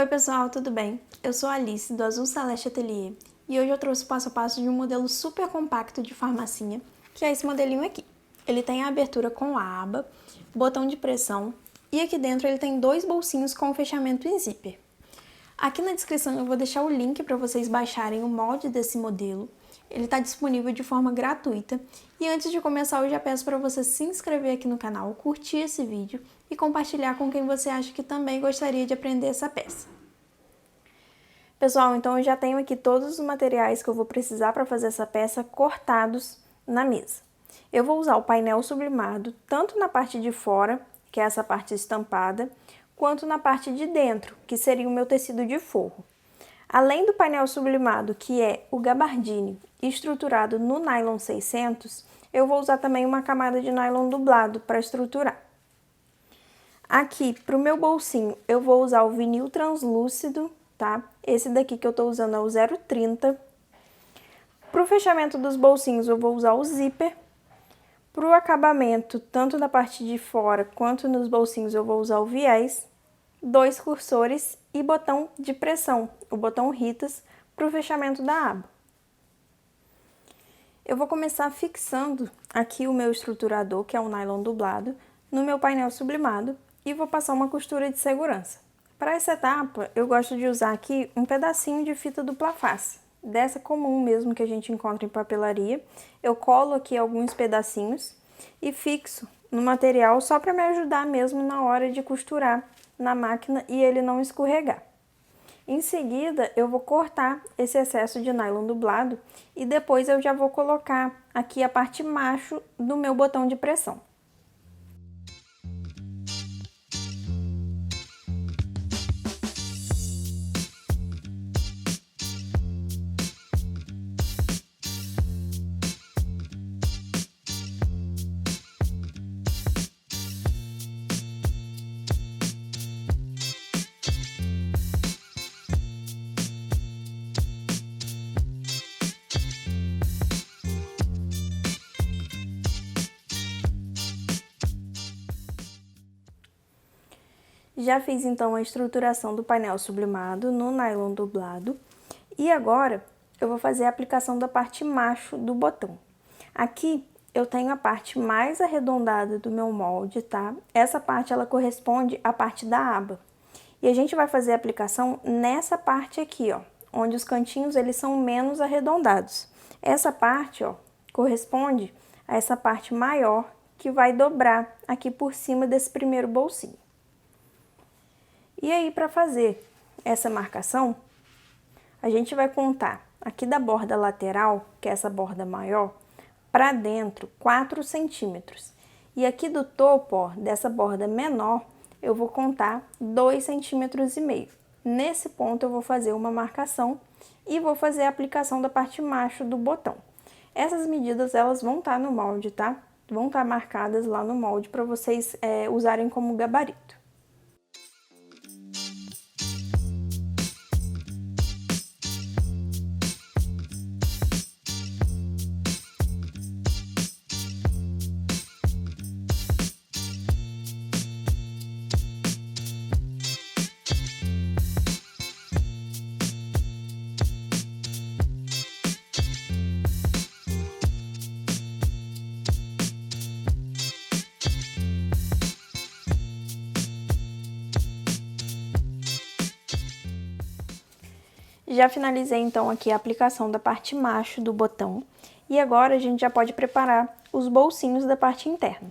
Oi pessoal, tudo bem? Eu sou a Alice do Azul Celeste Atelier e hoje eu trouxe o passo a passo de um modelo super compacto de farmacinha, que é esse modelinho aqui. Ele tem a abertura com a aba, botão de pressão e aqui dentro ele tem dois bolsinhos com fechamento em zíper. Aqui na descrição eu vou deixar o link para vocês baixarem o molde desse modelo. Ele está disponível de forma gratuita. E antes de começar, eu já peço para você se inscrever aqui no canal, curtir esse vídeo e compartilhar com quem você acha que também gostaria de aprender essa peça. Pessoal, então eu já tenho aqui todos os materiais que eu vou precisar para fazer essa peça cortados na mesa. Eu vou usar o painel sublimado tanto na parte de fora, que é essa parte estampada, quanto na parte de dentro, que seria o meu tecido de forro. Além do painel sublimado, que é o gabardine estruturado no nylon 600, eu vou usar também uma camada de nylon dublado para estruturar. Aqui, para o meu bolsinho, eu vou usar o vinil translúcido, tá? Esse daqui que eu tô usando é o 0,30. Para o fechamento dos bolsinhos, eu vou usar o zíper. Para o acabamento, tanto na parte de fora quanto nos bolsinhos, eu vou usar o viés, dois cursores e botão de pressão, o botão Ritas, para o fechamento da aba. Eu vou começar fixando aqui o meu estruturador, que é um nylon dublado, no meu painel sublimado e vou passar uma costura de segurança. Para essa etapa, eu gosto de usar aqui um pedacinho de fita dupla face, dessa comum mesmo que a gente encontra em papelaria. Eu colo aqui alguns pedacinhos e fixo no material só para me ajudar mesmo na hora de costurar na máquina e ele não escorregar. Em seguida, eu vou cortar esse excesso de nylon dublado e depois eu já vou colocar aqui a parte macho do meu botão de pressão. Já fiz então a estruturação do painel sublimado no nylon dublado e agora eu vou fazer a aplicação da parte macho do botão. Aqui eu tenho a parte mais arredondada do meu molde, tá? Essa parte ela corresponde à parte da aba. E a gente vai fazer a aplicação nessa parte aqui, ó, onde os cantinhos eles são menos arredondados. Essa parte, ó, corresponde a essa parte maior que vai dobrar aqui por cima desse primeiro bolsinho. E aí, para fazer essa marcação, a gente vai contar aqui da borda lateral, que é essa borda maior, para dentro 4 centímetros. E aqui do topo, ó, dessa borda menor, eu vou contar 2,5 centímetros. Nesse ponto eu vou fazer uma marcação e vou fazer a aplicação da parte macho do botão. Essas medidas elas vão estar no molde, tá? Vão estar marcadas lá no molde para vocês usarem como gabarito. Já finalizei então aqui a aplicação da parte macho do botão e agora a gente já pode preparar os bolsinhos da parte interna.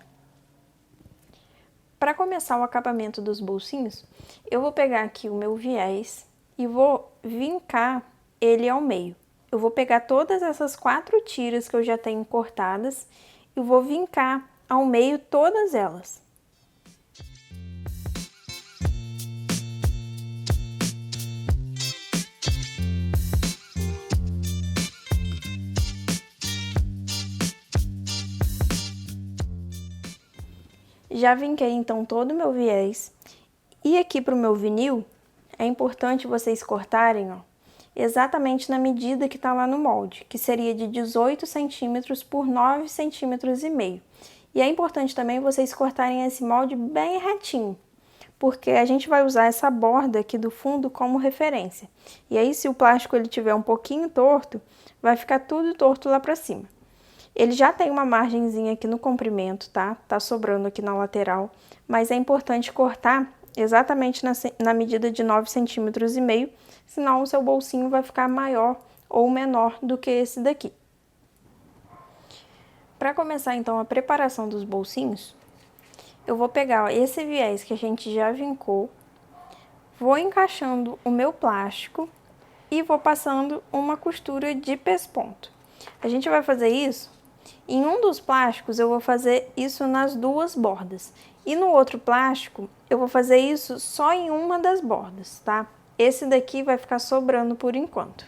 Para começar o acabamento dos bolsinhos, eu vou pegar aqui o meu viés e vou vincar ele ao meio. Eu vou pegar todas essas 4 tiras que eu já tenho cortadas e vou vincar ao meio todas elas. Já vinquei então todo o meu viés e aqui para o meu vinil é importante vocês cortarem, ó, exatamente na medida que está lá no molde, que seria de 18 centímetros por 9,5 centímetros. E é importante também vocês cortarem esse molde bem retinho, porque a gente vai usar essa borda aqui do fundo como referência. E aí, se o plástico ele tiver um pouquinho torto, vai ficar tudo torto lá pra cima. Ele já tem uma margenzinha aqui no comprimento, tá? Tá sobrando aqui na lateral, mas é importante cortar exatamente na medida de 9,5 cm, senão o seu bolsinho vai ficar maior ou menor do que esse daqui. Para começar então a preparação dos bolsinhos, eu vou pegar esse viés que a gente já vincou, vou encaixando o meu plástico e vou passando uma costura de pesponto. A gente vai fazer isso em um dos plásticos, eu vou fazer isso nas duas bordas. E no outro plástico, eu vou fazer isso só em uma das bordas, tá? Esse daqui vai ficar sobrando por enquanto.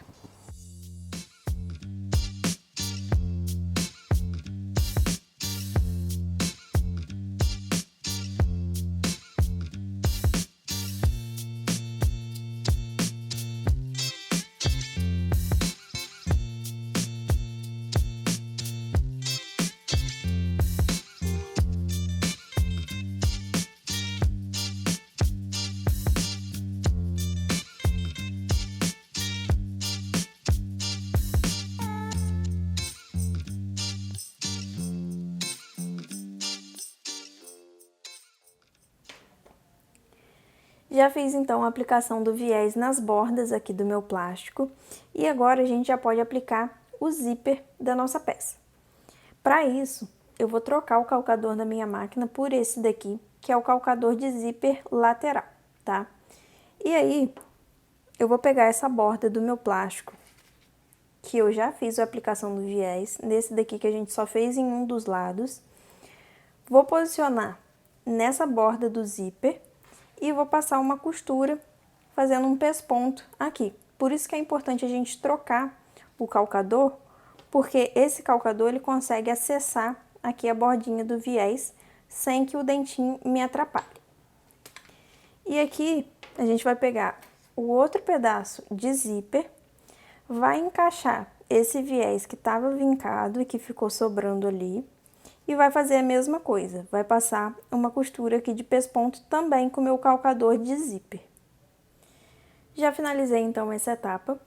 Já fiz então a aplicação do viés nas bordas aqui do meu plástico e agora a gente já pode aplicar o zíper da nossa peça. Para isso, eu vou trocar o calcador da minha máquina por esse daqui, que é o calcador de zíper lateral, tá? E aí, eu vou pegar essa borda do meu plástico, que eu já fiz a aplicação do viés, nesse daqui que a gente só fez em um dos lados, vou posicionar nessa borda do zíper e vou passar uma costura fazendo um pesponto aqui. Por isso que é importante a gente trocar o calcador, porque esse calcador ele consegue acessar aqui a bordinha do viés sem que o dentinho me atrapalhe. E aqui a gente vai pegar o outro pedaço de zíper, vai encaixar esse viés que estava vincado e que ficou sobrando ali, e vai fazer a mesma coisa, vai passar uma costura aqui de pesponto também com o meu calcador de zíper. Já finalizei então essa etapa.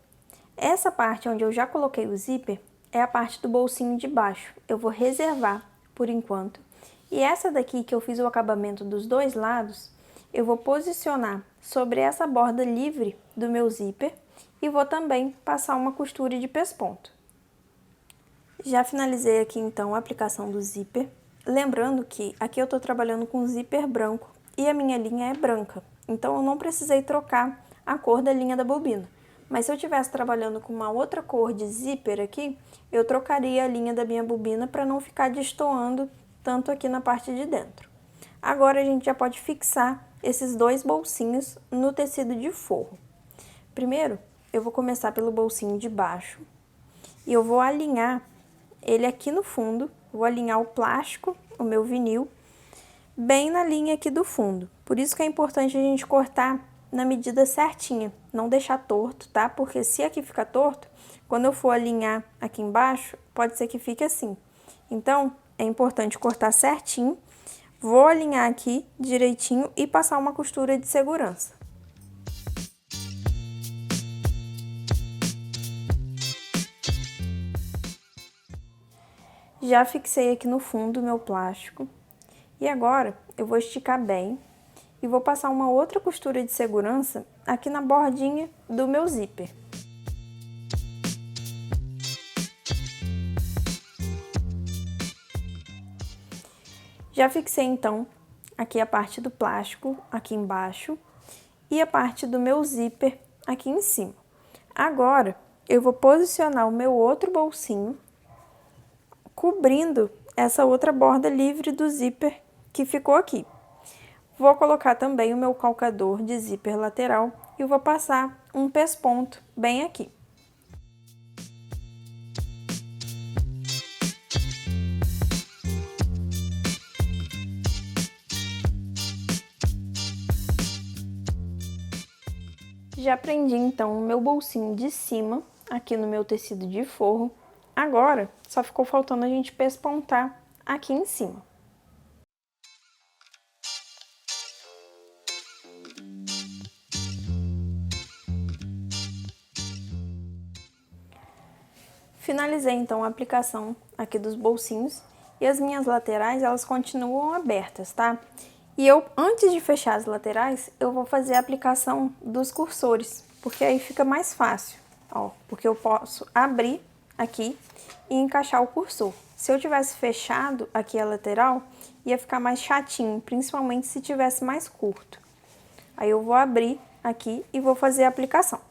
Essa parte onde eu já coloquei o zíper é a parte do bolsinho de baixo, eu vou reservar por enquanto. E essa daqui que eu fiz o acabamento dos dois lados, eu vou posicionar sobre essa borda livre do meu zíper e vou também passar uma costura de pesponto. Já finalizei aqui então a aplicação do zíper, lembrando que aqui eu tô trabalhando com zíper branco e a minha linha é branca, então eu não precisei trocar a cor da linha da bobina. Mas se eu estivesse trabalhando com uma outra cor de zíper aqui, eu trocaria a linha da minha bobina para não ficar destoando tanto aqui na parte de dentro. Agora a gente já pode fixar esses dois bolsinhos no tecido de forro. Primeiro, eu vou começar pelo bolsinho de baixo e eu vou alinhar ele aqui no fundo, vou alinhar o plástico, o meu vinil, bem na linha aqui do fundo. Por isso que é importante a gente cortar na medida certinha, não deixar torto, tá? Porque se aqui ficar torto, quando eu for alinhar aqui embaixo, pode ser que fique assim. Então, é importante cortar certinho, vou alinhar aqui direitinho e passar uma costura de segurança. Já fixei aqui no fundo o meu plástico e agora eu vou esticar bem e vou passar uma outra costura de segurança aqui na bordinha do meu zíper. Já fixei então aqui a parte do plástico aqui embaixo e a parte do meu zíper aqui em cima. Agora eu vou posicionar o meu outro bolsinho cobrindo essa outra borda livre do zíper que ficou aqui. Vou colocar também o meu calcador de zíper lateral e vou passar um pesponto bem aqui. Já prendi então o meu bolsinho de cima aqui no meu tecido de forro. Agora, só ficou faltando a gente pespontar aqui em cima. Finalizei então a aplicação aqui dos bolsinhos e as minhas laterais elas continuam abertas, tá? E antes de fechar as laterais, eu vou fazer a aplicação dos cursores, porque aí fica mais fácil, ó, porque eu posso abrir aqui e encaixar o cursor. Se eu tivesse fechado aqui a lateral, ia ficar mais chatinho, principalmente se tivesse mais curto. Aí eu vou abrir aqui e vou fazer a aplicação.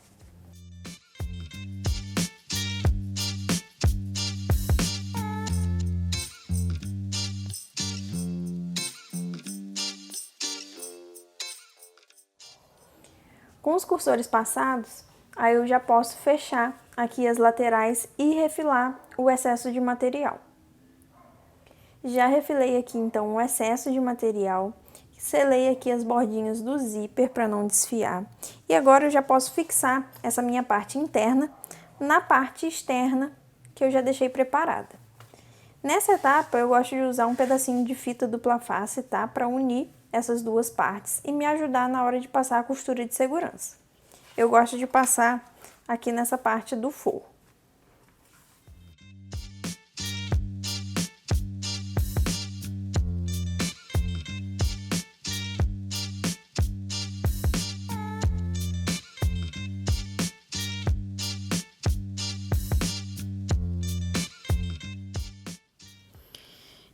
Com os cursores passados, aí eu já posso fechar aqui as laterais e refilar o excesso de material. Já refilei aqui então o excesso de material, selei aqui as bordinhas do zíper para não desfiar. E agora eu já posso fixar essa minha parte interna na parte externa que eu já deixei preparada. Nessa etapa eu gosto de usar um pedacinho de fita dupla face, tá? Para unir essas duas partes e me ajudar na hora de passar a costura de segurança. Eu gosto de passar aqui nessa parte do forro.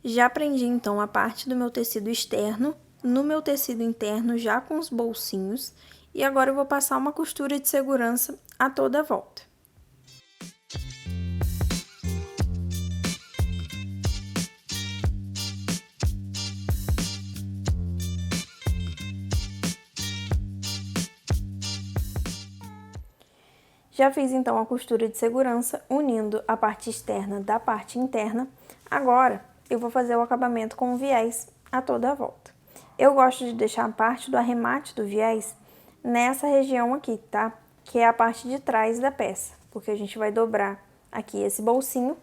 Já prendi então a parte do meu tecido externo no meu tecido interno já com os bolsinhos e agora eu vou passar uma costura de segurança a toda a volta. Já fiz então a costura de segurança unindo a parte externa da parte interna. Agora eu vou fazer o acabamento com viés a toda a volta. Eu gosto de deixar a parte do arremate do viés nessa região aqui, tá? Que é a parte de trás da peça, porque a gente vai dobrar aqui esse bolsinho,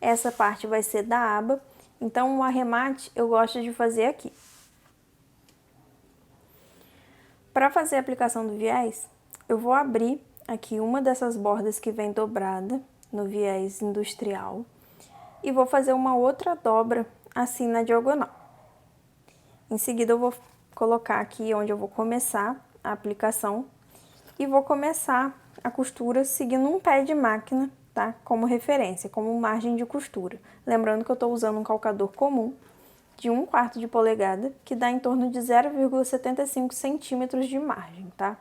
essa parte vai ser da aba, então o arremate eu gosto de fazer aqui. Para fazer a aplicação do viés, eu vou abrir aqui uma dessas bordas que vem dobrada no viés industrial e vou fazer uma outra dobra assim na diagonal. Em seguida eu vou colocar aqui onde eu vou começar a aplicação e vou começar a costura seguindo um pé de máquina, tá? Como referência, como margem de costura. Lembrando que eu estou usando um calcador comum de 1/4 de polegada, que dá em torno de 0,75 centímetros de margem, tá?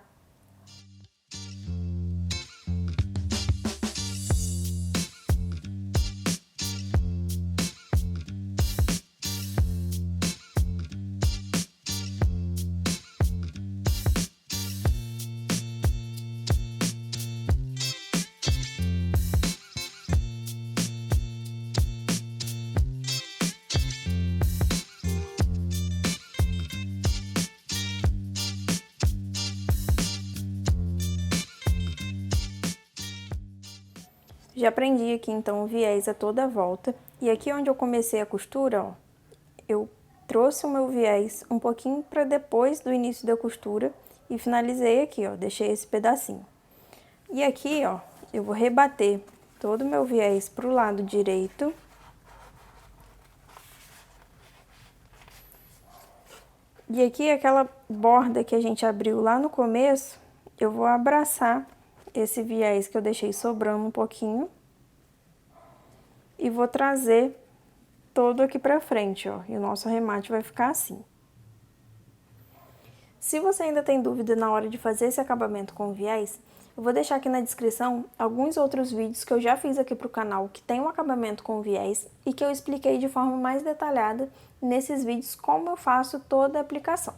Já prendi aqui então o viés a toda a volta e aqui onde eu comecei a costura, ó, eu trouxe o meu viés um pouquinho para depois do início da costura e finalizei aqui, ó, deixei esse pedacinho. E aqui, ó, eu vou rebater todo o meu viés pro lado direito. E aqui aquela borda que a gente abriu lá no começo, eu vou abraçar esse viés que eu deixei sobrando um pouquinho e vou trazer todo aqui pra frente, ó, e o nosso arremate vai ficar assim. Se você ainda tem dúvida na hora de fazer esse acabamento com viés, eu vou deixar aqui na descrição alguns outros vídeos que eu já fiz aqui pro canal que tem um acabamento com viés e que eu expliquei de forma mais detalhada nesses vídeos como eu faço toda a aplicação.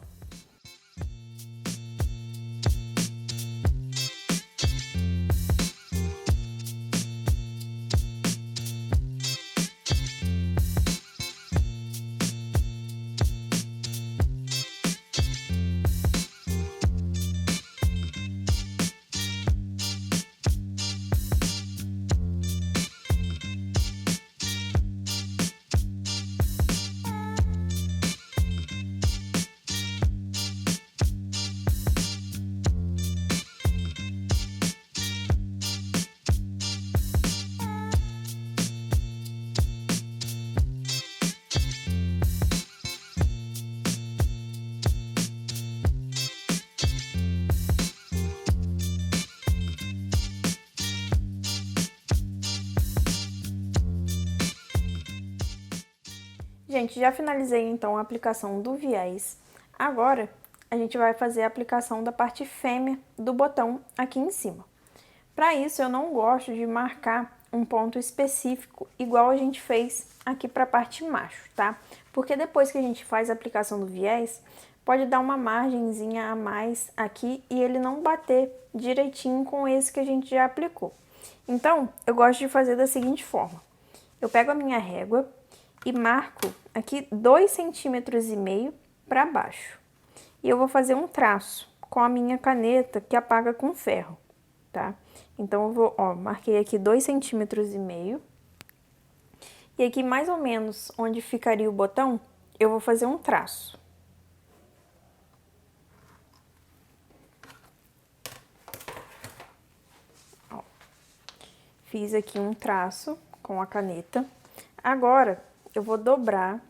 Gente, já finalizei então a aplicação do viés. Agora, a gente vai fazer a aplicação da parte fêmea do botão aqui em cima. Para isso, eu não gosto de marcar um ponto específico, igual a gente fez aqui para a parte macho, tá? Porque depois que a gente faz a aplicação do viés, pode dar uma margenzinha a mais aqui e ele não bater direitinho com esse que a gente já aplicou. Então, eu gosto de fazer da seguinte forma. Eu pego a minha régua e marco aqui 2,5 centímetros para baixo. E eu vou fazer um traço com a minha caneta que apaga com ferro, tá? Então, eu vou, ó, marquei aqui 2,5 centímetros. E aqui, mais ou menos, onde ficaria o botão, eu vou fazer um traço. Ó, fiz aqui um traço com a caneta. Agora, eu vou dobrar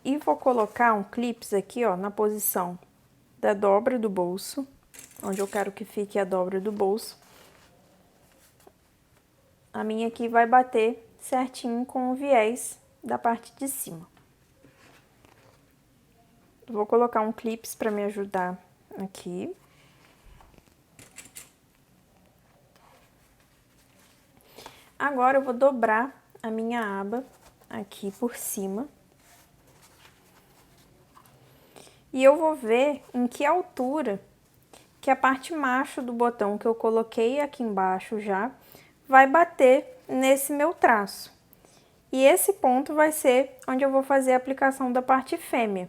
e vou colocar um clips aqui, ó, na posição da dobra do bolso, onde eu quero que fique a dobra do bolso. A minha aqui vai bater certinho com o viés da parte de cima. Vou colocar um clips para me ajudar aqui. Agora eu vou dobrar a minha aba aqui por cima. E eu vou ver em que altura que a parte macho do botão que eu coloquei aqui embaixo já vai bater nesse meu traço. E esse ponto vai ser onde eu vou fazer a aplicação da parte fêmea.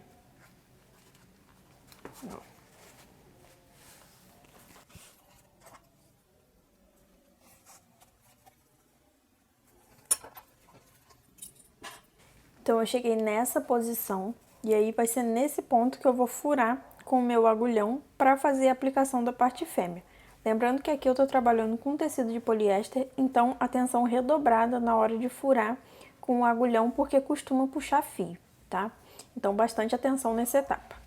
Então, eu cheguei nessa posição e aí vai ser nesse ponto que eu vou furar com o meu agulhão para fazer a aplicação da parte fêmea. Lembrando que aqui eu tô trabalhando com tecido de poliéster, então atenção redobrada na hora de furar com o agulhão, porque costuma puxar fio, tá? Então, bastante atenção nessa etapa.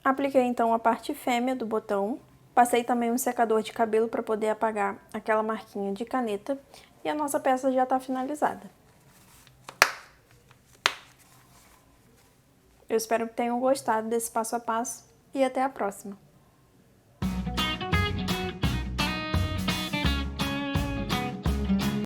Apliquei então a parte fêmea do botão, passei também um secador de cabelo para poder apagar aquela marquinha de caneta e a nossa peça já está finalizada. Eu espero que tenham gostado desse passo a passo e até a próxima!